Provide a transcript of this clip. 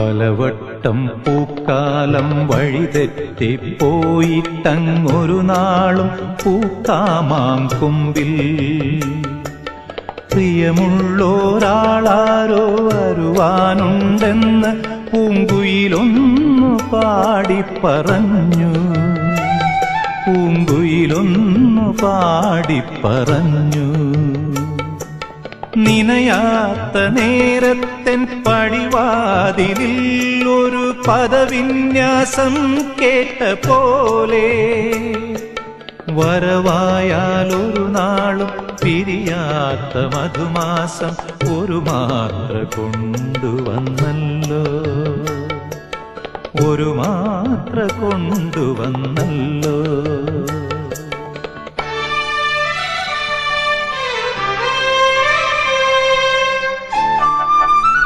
പലവട്ടം പൂക്കാലം വഴിതെറ്റിപ്പോയിട്ടങ്ങൊരു നാളും പൂക്കാമാം കൊമ്പിൽ പ്രിയമുള്ളോരാളാരോ വരുവാനുണ്ടെന്ന് പൂങ്കുയിലൊന്നു പാടിപ്പറഞ്ഞു. പൂങ്കുയിലൊന്നു പാടിപ്പറഞ്ഞു. നിനയാത്ത നേരത്തെൻ പടിവാതിലിൽ ഒരു പദവിന്യാസം കേട്ട പോലെ വരവായാലൊരു നാളും പിരിയാത്ത മധുമാസം ഒരു മാത്ര കൊണ്ടുവന്നല്ലോ. ഒരു മാത്ര കൊണ്ടുവന്നല്ലോ.